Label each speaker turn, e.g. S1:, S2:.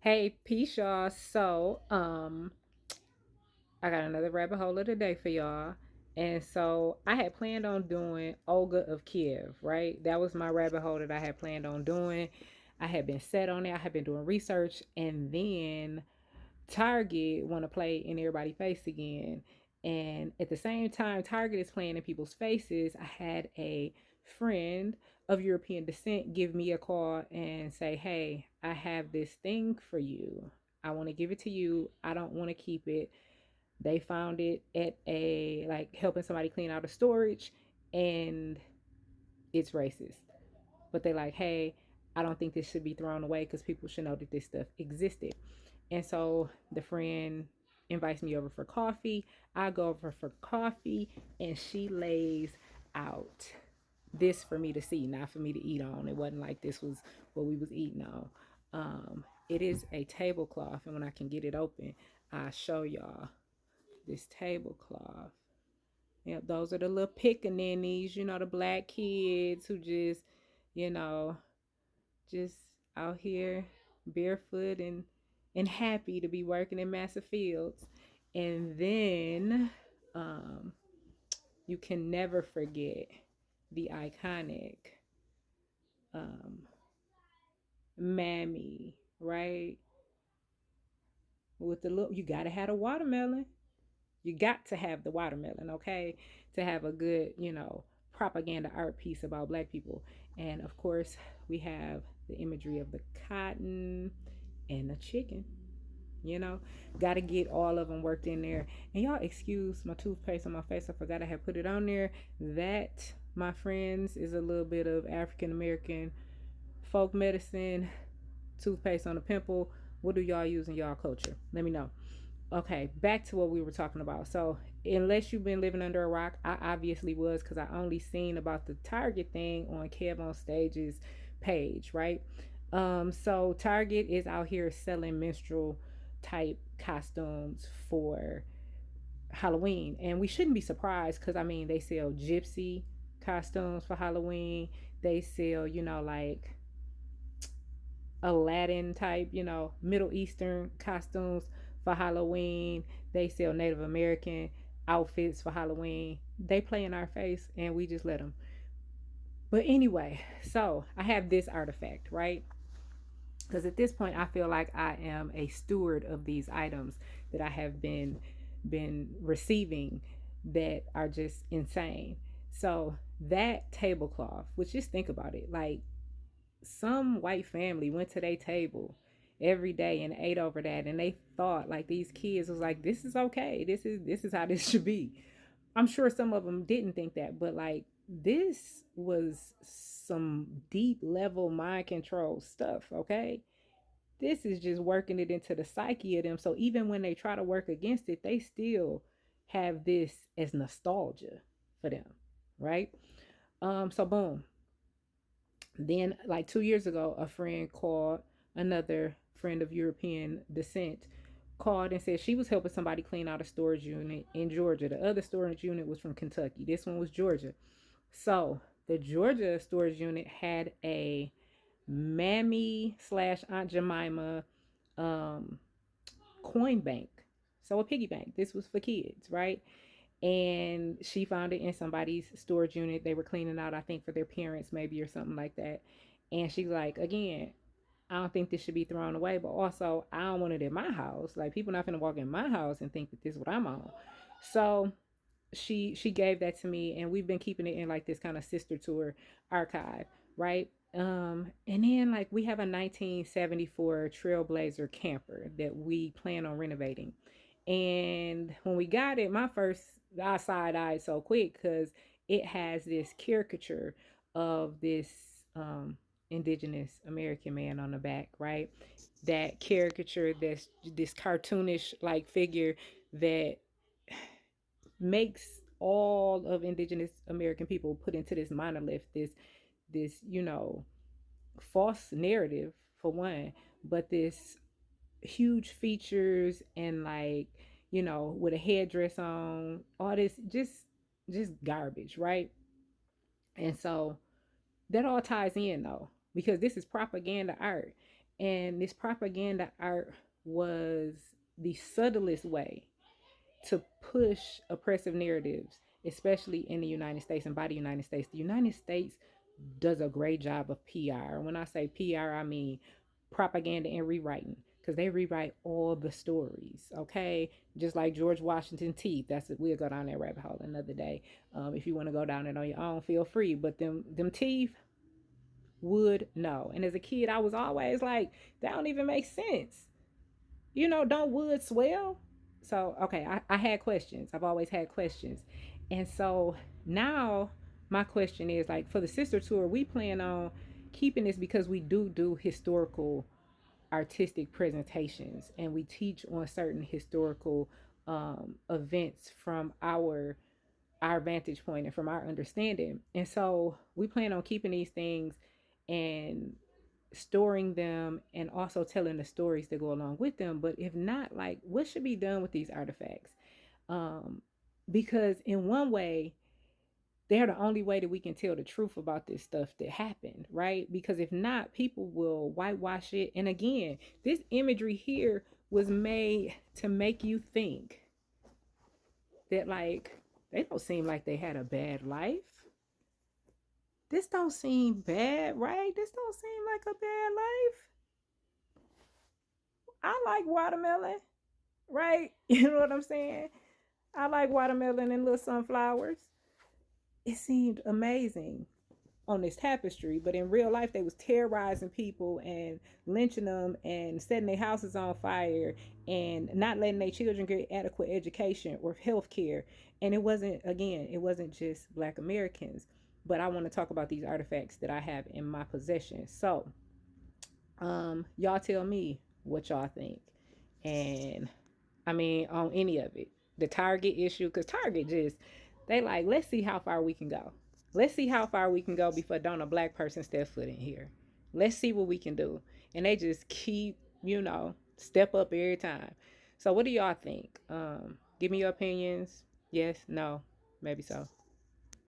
S1: Hey, peace, y'all. I got another rabbit hole of the day for y'all. And so I had planned on doing Olga of Kiev, right? That was my rabbit hole that I had planned on doing. I had been set on it. I had been doing research, and then Target want to play in everybody's face again. And at the same time, Target is playing in people's faces. I had a friend of European descent give me a call and say, "Hey, I have this thing for you. I want to give it to you. I don't want to keep it." They found it at a like helping somebody clean out a storage, and it's racist. But they like, "Hey, I don't think this should be thrown away because people should know that this stuff existed." And so the friend invites me over for coffee. I go over for coffee, and she lays out this for me to see, not for me to eat on. It wasn't like this was what we was eating on. It is a tablecloth, and when I can get it open, I'll show y'all this tablecloth. Yep, those are the little pickaninnies, the black kids who just, you know, just out here barefoot and happy to be working in massive fields. And then you can never forget the iconic um, Mammy, right? With the look, you gotta have a watermelon. You got to have the watermelon, okay, to have a good, propaganda art piece about black people. And of course, we have the imagery of the cotton and the chicken. You know, got to get all of them worked in there. And y'all excuse my toothpaste on my face. I forgot I had put it on there. That, my friends, is a little bit of African American folk medicine. Toothpaste on a pimple. What do y'all use in y'all culture? Let me know. Okay, back to what we were talking about. So, unless you've been living under a rock, I obviously was because I only seen about the Target thing on Kev on Stage's page, right? So Target is out here selling minstrel type costumes for Halloween, and we shouldn't be surprised because I mean they sell gypsy costumes for Halloween. They sell, like Aladdin type, Middle Eastern costumes for Halloween. They sell Native American outfits for Halloween. They play in our face and we just let them. But anyway, so I have this artifact, right? Because at this point I feel like I am a steward of these items that I have been receiving that are just insane. So that tablecloth, which, just think about it, like some white family went to their table every day and ate over that, and they thought like these kids was like, this is okay, this is how this should be. I'm sure some of them didn't think that, but like this was some deep level mind control stuff, okay? This is just working it into the psyche of them, so even when they try to work against it, they still have this as nostalgia for them, right? So boom, then, like 2 years ago, a friend called, another friend of European descent, called and said she was helping somebody clean out a storage unit in Georgia. The other storage unit was from Kentucky. This one was Georgia. So the Georgia storage unit had a Mammy slash Aunt Jemima um, coin bank. So a piggy bank. This was for kids, right? And she found it in somebody's storage unit. They were cleaning out, I think, for their parents, maybe, or something like that. And she's like, again, I don't think this should be thrown away, but also I don't want it in my house. Like, people not gonna walk in my house and think that this is what I'm on. So she gave that to me, and we've been keeping it in like this kind of sister tour archive, right? And then like we have a 1974 Trailblazer camper that we plan on renovating. And when we got it, my first, I side eyed so quick because it has this caricature of this indigenous American man on the back, right? That caricature, that's this cartoonish like figure that makes all of indigenous American people put into this monolith, this false narrative for one, but this huge features and like with a headdress on, all this just garbage, right? And so that all ties in though, because this is propaganda art. And this propaganda art was the subtlest way to push oppressive narratives, especially in the United States and by the United States. The United States does a great job of PR. When I say PR, I mean propaganda and rewriting, because they rewrite all the stories. Okay, just like George Washington teeth. That's it. We'll go down that rabbit hole another day. If you want to go down it on your own, feel free. But them teeth would know. And as a kid, I was always like, that don't even make sense. Don't wood swell? So, okay, I had questions. I've always had questions. And so now my question is like, for the sister tour, we plan on keeping this because we do historical artistic presentations, and we teach on certain historical events from our vantage point and from our understanding. And so we plan on keeping these things and storing them and also telling the stories that go along with them. But if not, like, what should be done with these artifacts? um because in one way, they're the only way that we can tell the truth about this stuff that happened, right? Because if not, people will whitewash it. And again, this imagery here was made to make you think that, like, they don't seem like they had a bad life. This don't seem bad, right? This don't seem like a bad life. I like watermelon, right? You know what I'm saying? I like watermelon and little sunflowers. It seemed amazing on this tapestry, but in real life, they was terrorizing people and lynching them and setting their houses on fire and not letting their children get adequate education or health care. And it wasn't just Black Americans. But I want to talk about these artifacts that I have in my possession. So, y'all tell me what y'all think. And I mean, on any of it. The Target issue, because Target just, they like, let's see how far we can go. Let's see how far we can go before don't a Black person step foot in here. Let's see what we can do. And they just keep, step up every time. So what do y'all think? Give me your opinions. Yes, no, maybe so.